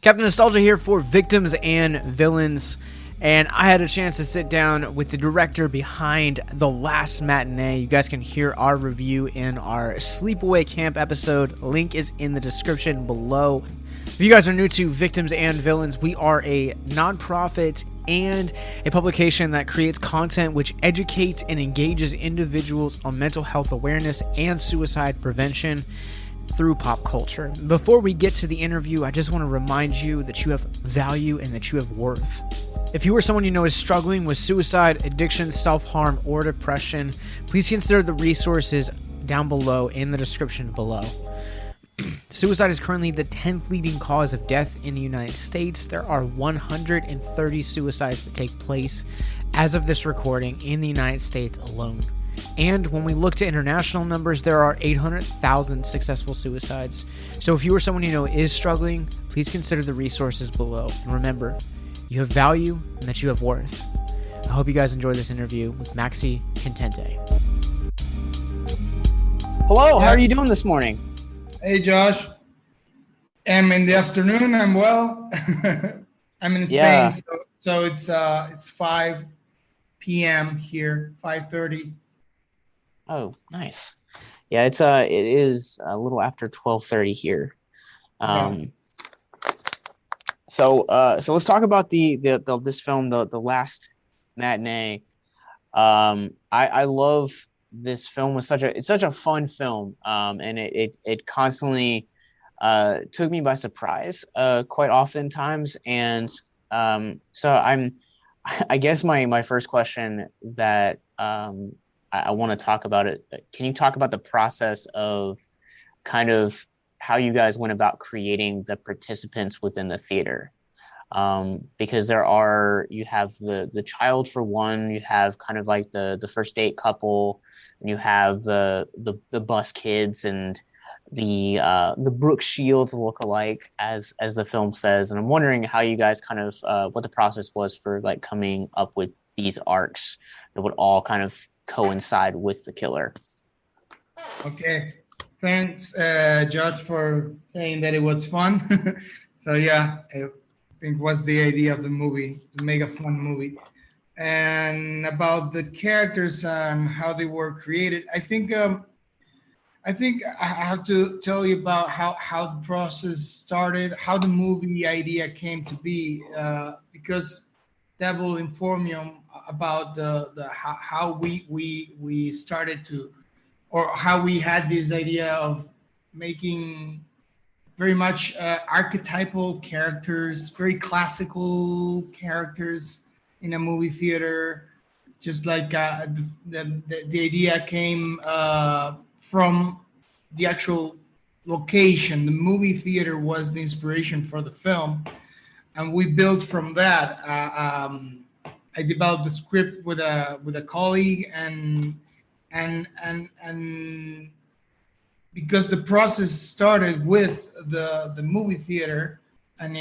Captain Nostalgia here for Victims and Villains, and I had a chance to sit down with the director behind The Last Matinee. You guys can hear our review in our Sleepaway Camp episode. Link is in the description below. If you guys are new to Victims and Villains, we are a nonprofit and a publication that creates content which educates and engages individuals on mental health awareness and suicide prevention through pop culture. Before we get to the interview, I just want to remind you that you have value and that you have worth. If you or someone you know is struggling with suicide, addiction, self-harm, or depression, please consider the resources down below in the description below. Suicide is currently the 10th leading cause of death in the United States. There are 130 suicides that take place as of this recording in the United States alone. And when we look to international numbers, there are 800,000 successful suicides. So if you or someone you know is struggling, please consider the resources below. And remember, you have value and that you have worth. I hope you guys enjoy this interview with Maxi Contenti. Hello, how are you doing this morning? Hey, Josh. I'm in the afternoon. I'm well. I'm in Spain, so it's 5 p.m. here, 5:30. Oh, nice. Yeah, it is a little after 12:30 here. So let's talk about this film, the Last Matinee. I love this film. It's such a fun film. And it constantly took me by surprise quite oftentimes. And so I guess my first question that I want to talk about it. Can you talk about the process of kind of how you guys went about creating the participants within the theater? Because you have the child for one, you have kind of like the first date couple, and you have the bus kids and the Brooke Shields look-alike, as the film says. And I'm wondering how you guys kind of what the process was for like coming up with these arcs that would all kind of coincide with the killer. Okay, thanks, Josh, for saying that it was fun. So yeah, I think was the idea of the movie, to make a fun movie. And about the characters and how they were created, I think I have to tell you about how the process started, how the movie idea came to be, because that will inform you about the how we started to, or how we had this idea of making very much archetypal characters, very classical characters in a movie theater. Just like the idea came from the actual location. The movie theater was the inspiration for the film, and we built from that. I developed the script with a colleague, and because the process started with the movie theater, and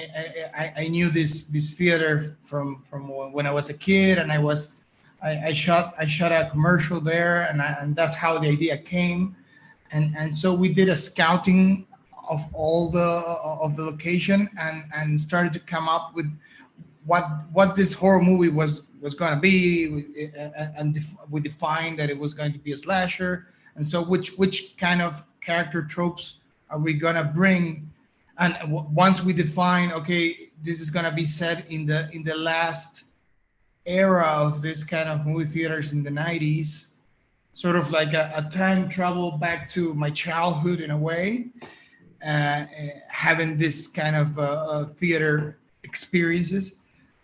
I knew this theater from when I was a kid, and I shot a commercial there, and that's how the idea came, and so we did a scouting of all the location, and started to come up with what this horror movie was going to be, and we defined that it was going to be a slasher. And so which kind of character tropes are we going to bring? And once we define, okay, this is going to be set in the last era of this kind of movie theaters in the 90s, sort of like a time travel back to my childhood in a way, having this kind of theater experiences.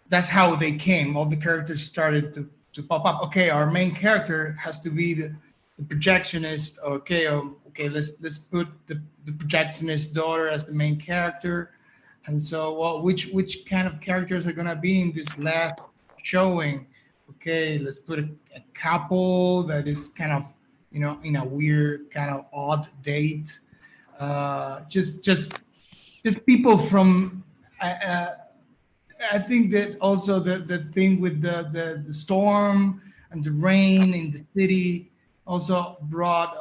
That's how they came. All the characters started to pop up. Okay, our main character has to be the projectionist. Okay, let's put the projectionist daughter as the main character. And so, which kind of characters are gonna be in this last showing? Okay, let's put a couple that is kind of, in a weird kind of odd date. Just people from. I think that also the thing with the storm and the rain in the city also brought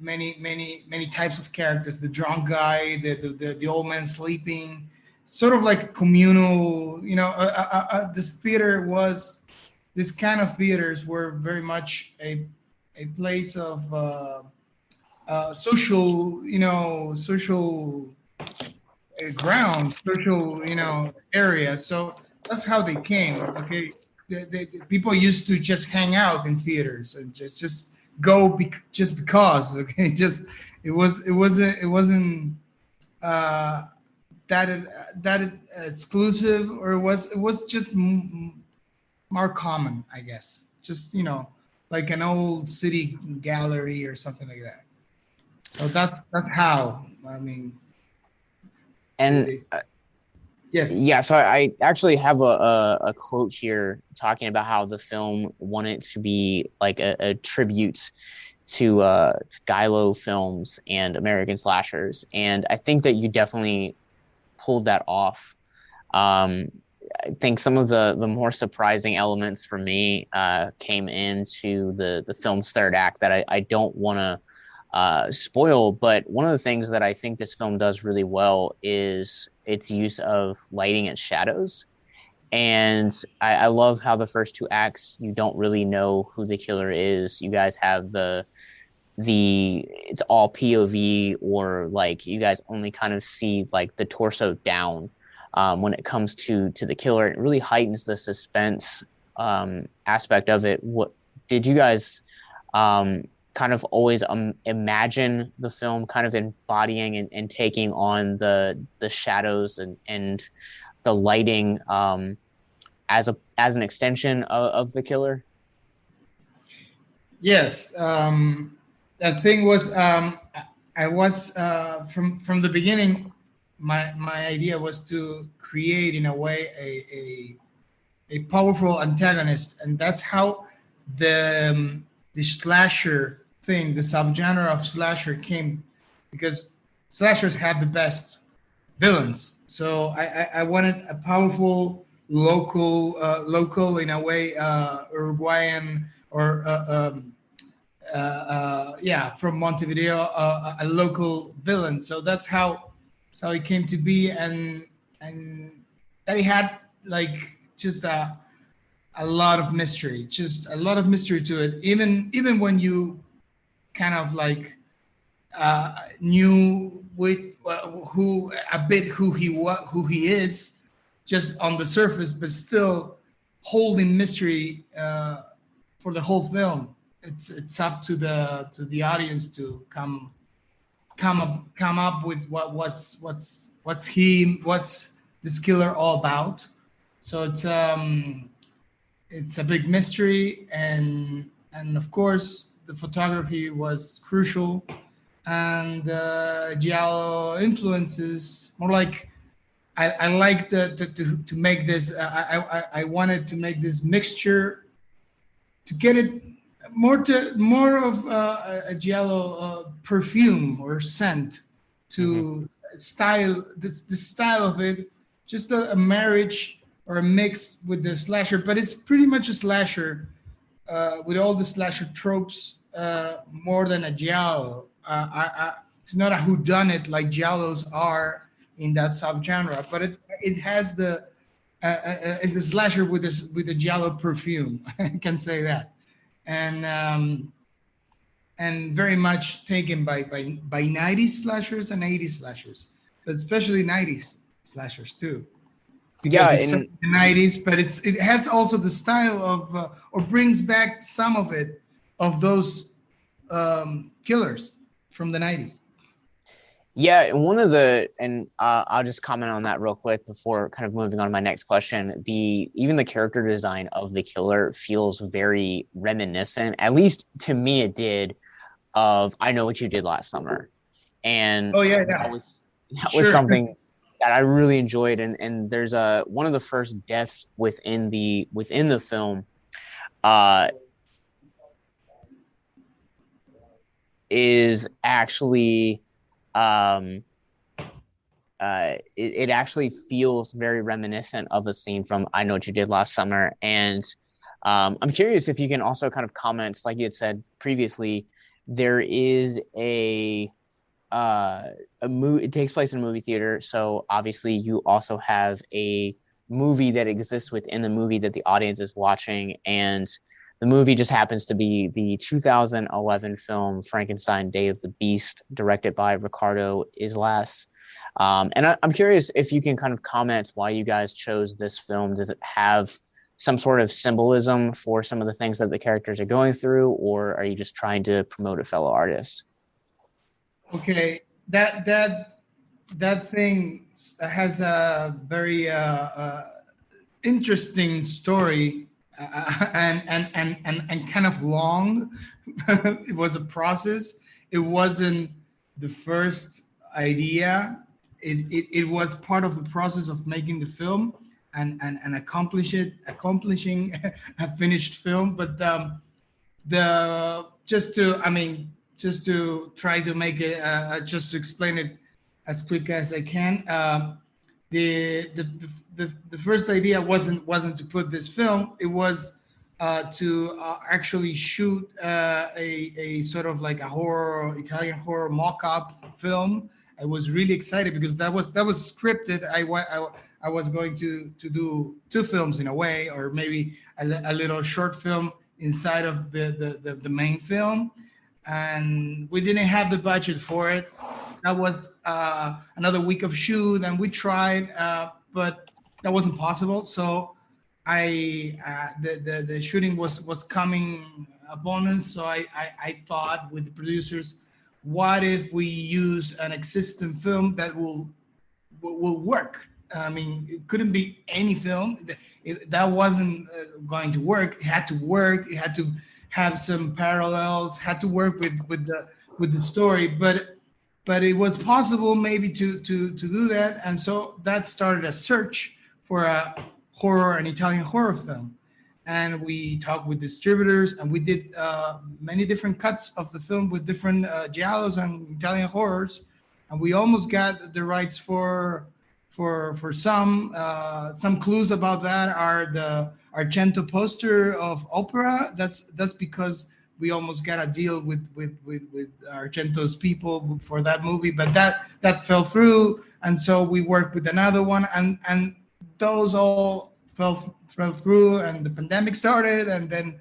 many types of characters. The drunk guy, the old man sleeping, sort of like communal. This theater was, this kind of theaters were very much a place of social, social ground, social, area. So that's how they came. Okay, people used to just hang out in theaters and just go just because. Okay, just it wasn't that exclusive, or it was just more common, I guess. Just like an old city gallery or something like that. So that's how. I mean, And yes. yeah, so I actually have a quote here talking about how the film wanted to be like a tribute to Gylo films and American slashers, and I think that you definitely pulled that off. I think some of the more surprising elements for me came into the film's third act that I don't want to spoil, but one of the things that I think this film does really well is its use of lighting and shadows. And I love how the first two acts, you don't really know who the killer is. You guys have the it's all POV, or like you guys only kind of see like the torso down when it comes to the killer. It really heightens the suspense aspect of it. What did you guys kind of always imagine the film kind of embodying and taking on the shadows and the lighting as an extension of the killer? Yes. The thing was, I was from the beginning. My idea was to create, in a way, a powerful antagonist, and that's how the slasher thing, the subgenre of slasher came, because slashers have the best villains. So I wanted a powerful local, in a way, Uruguayan or from Montevideo, a local villain. So that's how it came to be, and that it had like just a lot of mystery, to it. Even when you kind of like knew who he is, just on the surface, but still holding mystery for the whole film. It's up to the audience to come up with what's this killer all about. So it's a big mystery, and of course the photography was crucial, and giallo influences, more like I like to make this. I wanted to make this mixture to get it more of a giallo perfume or scent to style. This style of it, just a marriage or a mix with the slasher, but it's pretty much a slasher with all the slasher tropes, more than a giallo. It's not a whodunit like giallos are in that subgenre, but it has it's a slasher with a giallo perfume. I can say that, and very much taken by 90s slashers and 80s slashers, but especially 90s slashers too. Because it's set in the 90s, but it has also the style of or brings back some of it, of those killers from the 90s. Yeah, and I'll just comment on that real quick before kind of moving on to my next question. Even the character design of the killer feels very reminiscent, at least to me it did, of I Know What You Did Last Summer. And that was something that I really enjoyed, and there's one of the first deaths within the film is actually it actually feels very reminiscent of a scene from I Know What You Did Last Summer. And I'm curious if you can also kind of comment, like you had said previously, there is a it takes place in a movie theater, so obviously you also have a movie that exists within the movie that the audience is watching, and the movie just happens to be the 2011 film Frankenstein: Day of the Beast, directed by Ricardo Islas. I'm curious if you can kind of comment why you guys chose this film. Does it have some sort of symbolism for some of the things that the characters are going through, or are you just trying to promote a fellow artist? Okay, that thing has a very interesting story, and kind of long. It was a process. It wasn't the first idea. It was part of the process of making the film and accomplishing a finished film. But the just to try to make it just to explain it as quick as I can. The first idea wasn't to put this film. It was to actually shoot a sort of like a Italian horror mock-up film. I was really excited because that was scripted. I was going to do two films in a way, or maybe a little short film inside of the main film, and we didn't have the budget for it. That was another week of shoot, and we tried, but that wasn't possible. So the shooting was coming upon us. So I thought with the producers, what if we use an existing film that will work? I mean, it couldn't be any film that wasn't going to work. It had to work. It had to have some parallels. Had to work with the story, but it was possible maybe to do that, and so that started a search for an Italian horror film, and we talked with distributors, and we did many different cuts of the film with different giallos and Italian horrors, and we almost got the rights for some clues about that are the Argento poster of Opera. That's because we almost got a deal with Argento's people for that movie, but that fell through, and so we worked with another one, and those all fell through, and the pandemic started, and then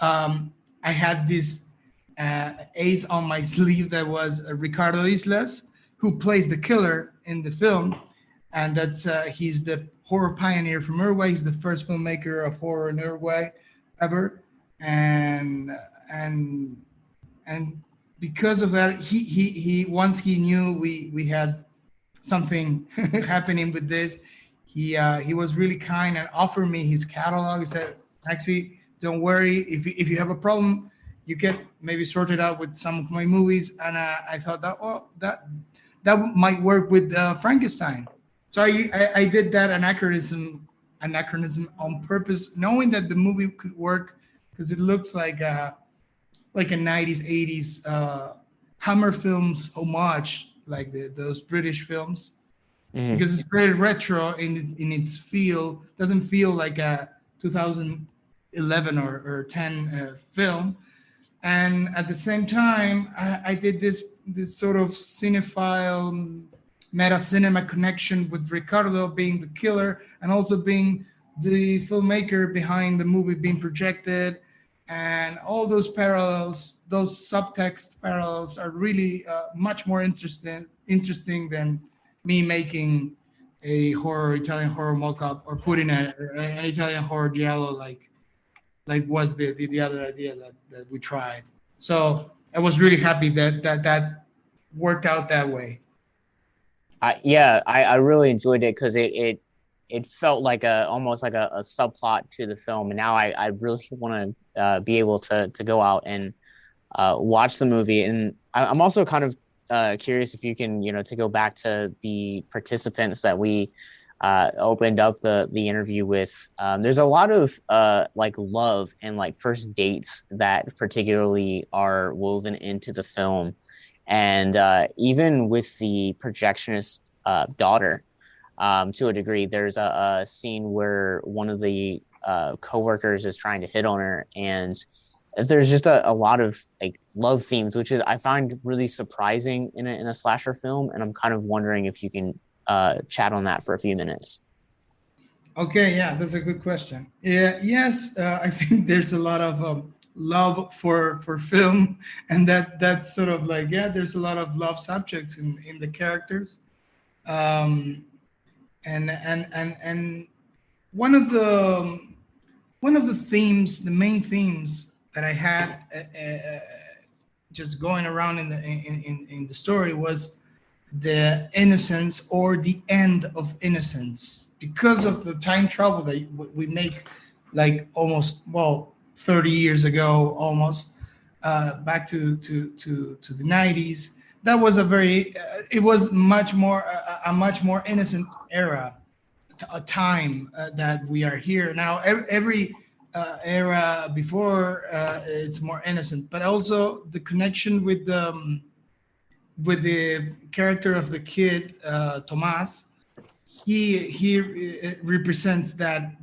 I had this ace on my sleeve that was Ricardo Islas, who plays the killer in the film. And that's he's the horror pioneer from Uruguay. He's the first filmmaker of horror in Uruguay ever, and because of that, he once he knew we had something happening with this, he was really kind and offered me his catalog. He said, "Maxi, don't worry. If you have a problem, you can maybe sort it out with some of my movies." And I thought that might work with Frankenstein. So I did that anachronism on purpose, knowing that the movie could work because it looked like a 90s, 80s Hammer Films homage, like those British films, because it's very retro in its feel. Doesn't feel like a 2011 or 10 film. And at the same time, I did this sort of cinephile meta cinema connection with Ricardo being the killer and also being the filmmaker behind the movie being projected, and all those parallels, those subtext parallels are really much more interesting than me making a Italian horror mock-up or putting an Italian horror giallo like was the other idea that we tried. So I was really happy that worked out that way. I really enjoyed it because it felt like almost like a subplot to the film, and now I really want to be able to go out and watch the movie. And I'm also kind of curious if you can, to go back to the participants that we opened up the interview with. There's a lot of like love and like first dates that particularly are woven into the film. And even with the projectionist daughter, to a degree, there's a scene where one of the coworkers is trying to hit on her, and there's just a lot of like love themes, which is I find really surprising in a slasher film, and I'm kind of wondering if you can chat on that for a few minutes. Okay, yeah, that's a good question. Yeah, yes, I think there's a lot of love for film, and that's sort of like, yeah, there's a lot of love subjects in the characters, um, and one of the themes, the main themes that I had just going around in the story was the innocence or the end of innocence because of the time travel that we make, like almost, well, 30 years ago, almost back to the 90s. That was a very it was much more a much more innocent era, a time that we are here now. Every era before it's more innocent, but also the connection with the character of the kid, Tomas. He represents that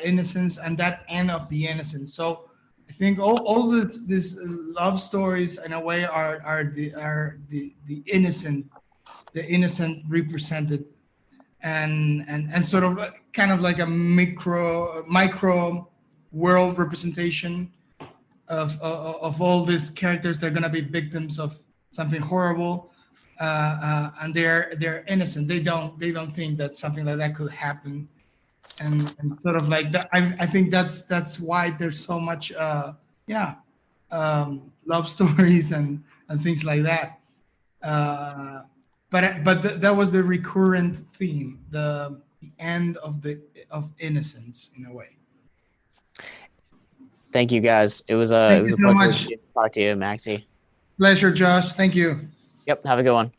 innocence and that end of the innocence. So I think all this love stories in a way are the innocent represented, and sort of kind of like a micro world representation of all these characters that are going to be victims of something horrible, and they're innocent. They don't think that something like that could happen, and sort of like that. I think that's why there's so much love stories and things like that. But that was the recurrent theme, the end of innocence in a way. Thank you, guys. It was Thank a you so pleasure much. to talk to you, Maxi. Pleasure, Josh. Thank you. Yep. Have a good one.